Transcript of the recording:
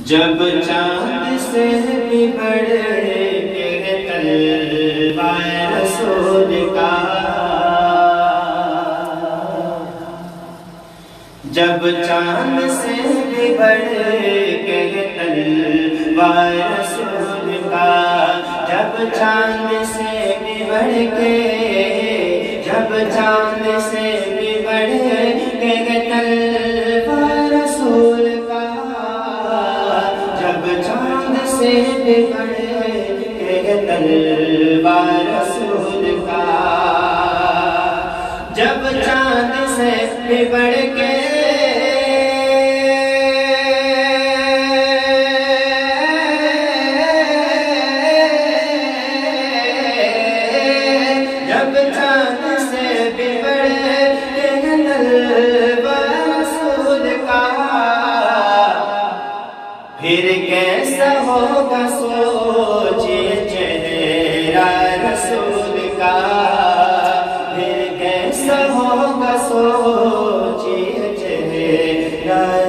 جب چاند سے بھی بڑھ کے تلوار رسول کا، جب چاند سے بھی بڑھ کے تلوار رسول کا، جب چاند سے بھی بڑھ کے، جب چاند سے بھی بڑھ کے تلوار رسول کا، جب چاند سے بھی بڑھ کے تلوار رسول کا، جب چاند سے بھی بڑھ کے، جب چاند سے بھی بڑھ کے تلوار رسول کا، پھر کیسا ہوگا سوچیے چہرہ رسول کا، پھر کیسا ہوگا سوچیے چہرہ